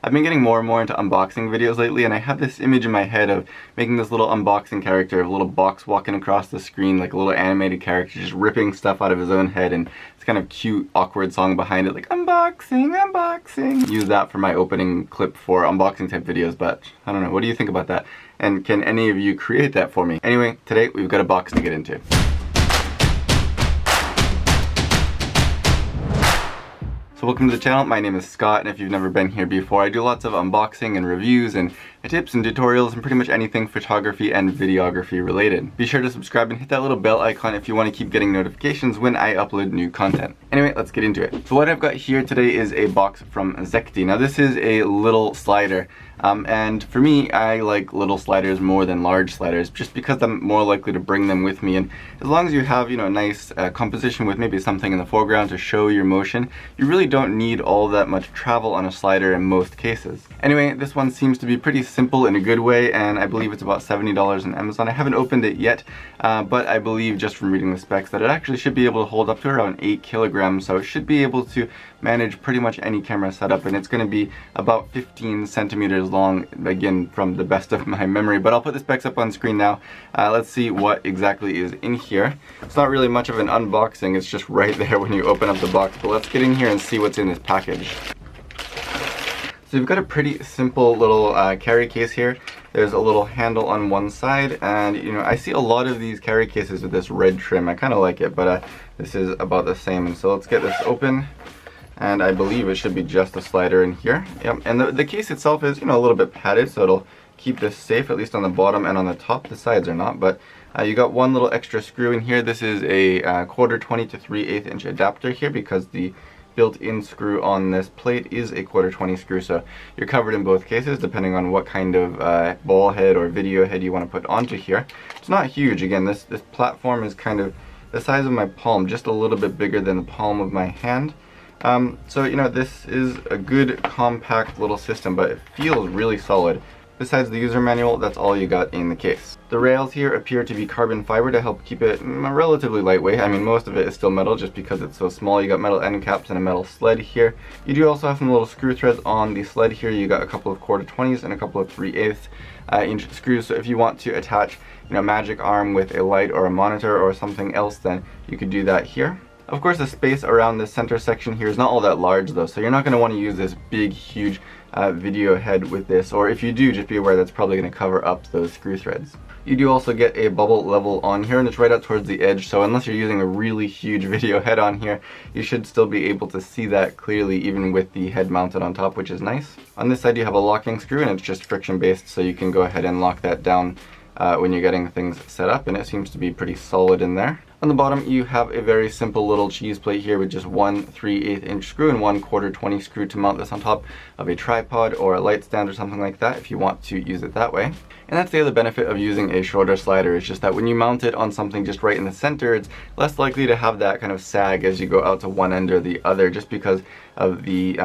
I've been getting more and more into unboxing videos lately, and I have this image in my head of making this little unboxing character, a little box walking across the screen like a little animated character, just ripping stuff out of his own head, and it's kind of cute, awkward song behind it, like unboxing, unboxing. Use that for my opening clip for unboxing type videos, but I don't know, what do you think about that? And can any of you create that for me? Anyway, today we've got a box to get into. So welcome to the channel. My name is Scott, and if you've never been here before, I do lots of unboxing and reviews and tips and tutorials and pretty much anything photography and videography related. Be sure to subscribe and hit that little bell icon if you want to keep getting notifications when I upload new content. Anyway, let's get into it. So what I've got here today is a box from Zecti. Now this is a little slider, and for me, I like little sliders more than large sliders just because I'm more likely to bring them with me, and as long as you have, a nice composition with maybe something in the foreground to show your motion, you really don't need all that much travel on a slider in most cases. Anyway, this one seems to be pretty simple in a good way, and I believe it's about $70 on Amazon. I haven't opened it yet, but I believe just from reading the specs that it actually should be able to hold up to around 8 kilograms, so it should be able to manage pretty much any camera setup, and it's going to be about 15 centimeters long, again from the best of my memory, but I'll put the specs up on screen now. Let's see what exactly is in here. It's not really much of an unboxing, it's just right there when you open up the box, but let's get in here and see what's in this package. So you've got a pretty simple little carry case here. There's a little handle on one side, and I see a lot of these carry cases with this red trim. I kind of like it, but this is about the same. And so let's get this open, and I believe it should be just a slider in here. Yep. And the case itself is a little bit padded, so it'll keep this safe, at least on the bottom and on the top. The sides are not, but you got one little extra screw in here. This is a quarter 20 to 3/8 inch adapter here because the built-in screw on this plate is a quarter 20 screw, so you're covered in both cases depending on what kind of ball head or video head you want to put onto here. It's not huge. Again, this platform is kind of the size of my palm, just a little bit bigger than the palm of my hand. So this is a good compact little system, but it feels really solid. Besides the user manual, that's all you got in the case. The rails here appear to be carbon fiber to help keep it relatively lightweight. I mean, most of it is still metal just because it's so small. You got metal end caps and a metal sled here. You do also have some little screw threads on the sled here. You got a couple of quarter 20s and a couple of 3/8 inch screws. So if you want to attach, a magic arm with a light or a monitor or something else, then you could do that here. Of course, the space around the center section here is not all that large though, so you're not going to want to use this big, huge video head with this, or if you do, just be aware that's probably going to cover up those screw threads. You do also get a bubble level on here, and it's right out towards the edge, so unless you're using a really huge video head on here, you should still be able to see that clearly even with the head mounted on top, which is nice. On this side you have a locking screw, and it's just friction based, so you can go ahead and lock that down when you're getting things set up, and it seems to be pretty solid in there. On the bottom you have a very simple little cheese plate here with just one 3/8 inch screw and one quarter 20 screw to mount this on top of a tripod or a light stand or something like that if you want to use it that way. And that's the other benefit of using a shorter slider, is just that when you mount it on something just right in the center, it's less likely to have that kind of sag as you go out to one end or the other, just because of the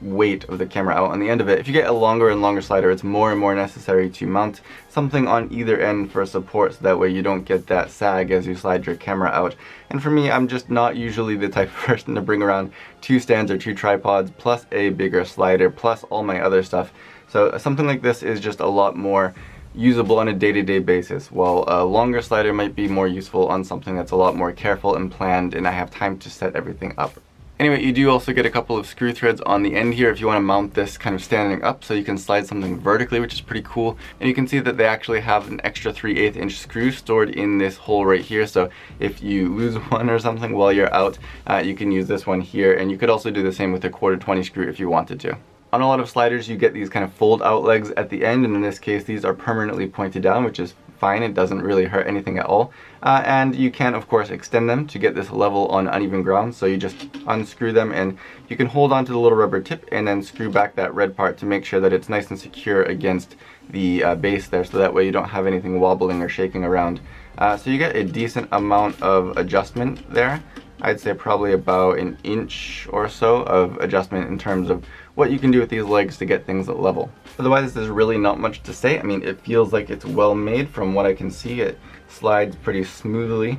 weight of the camera out on the end of it. If you get a longer and longer slider, it's more and more necessary to mount something on either end for support, so that way you don't get that sag as you slide your camera out. And for me, I'm just not usually the type of person to bring around 2 stands or 2 tripods plus a bigger slider plus all my other stuff. So something like this is just a lot more usable on a day-to-day basis, while a longer slider might be more useful on something that's a lot more careful and planned and I have time to set everything up. Anyway, you do also get a couple of screw threads on the end here if you want to mount this kind of standing up, so you can slide something vertically, which is pretty cool. And you can see that they actually have an extra 3/8 inch screw stored in this hole right here, so if you lose one or something while you're out, you can use this one here, and you could also do the same with a quarter 20 screw if you wanted to. On a lot of sliders you get these kind of fold out legs at the end, and in this case these are permanently pointed down, which is fine. It doesn't really hurt anything at all. And you can of course extend them to get this level on uneven ground, so you just unscrew them and you can hold on to the little rubber tip and then screw back that red part to make sure that it's nice and secure against the base there, so that way you don't have anything wobbling or shaking around. So you get a decent amount of adjustment there. I'd say probably about an inch or so of adjustment in terms of what you can do with these legs to get things at level. Otherwise, there's really not much to say. I mean, it feels like it's well made from what I can see. It slides pretty smoothly.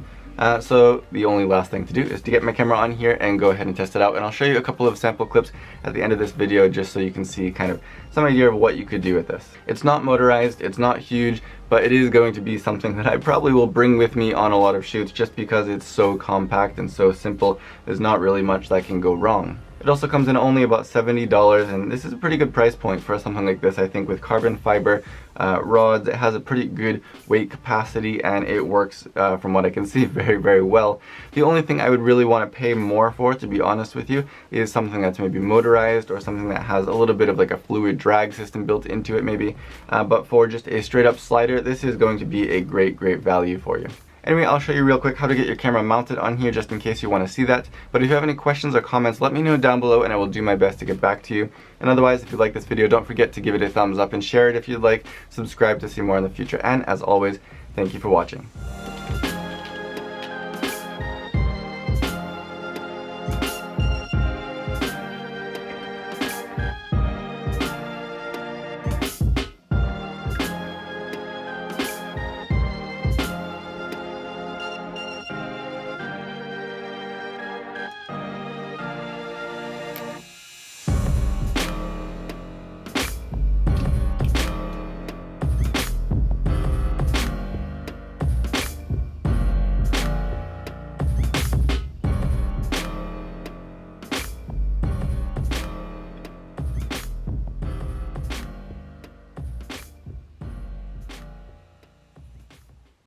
So the only last thing to do is to get my camera on here and go ahead and test it out, and I'll show you a couple of sample clips at the end of this video just so you can see kind of some idea of what you could do with this. It's not motorized, it's not huge, but it is going to be something that I probably will bring with me on a lot of shoots just because it's so compact and so simple. There's not really much that can go wrong. It also comes in only about $70, and this is a pretty good price point for something like this. I think with carbon fiber rods, it has a pretty good weight capacity, and it works, from what I can see, very, very well. The only thing I would really want to pay more for, to be honest with you, is something that's maybe motorized or something that has a little bit of like a fluid drag system built into it maybe. But for just a straight up slider, this is going to be a great, great value for you. Anyway, I'll show you real quick how to get your camera mounted on here just in case you want to see that. But if you have any questions or comments, let me know down below and I will do my best to get back to you. And otherwise, if you like this video, don't forget to give it a thumbs up and share it if you'd like. Subscribe to see more in the future. And as always, thank you for watching.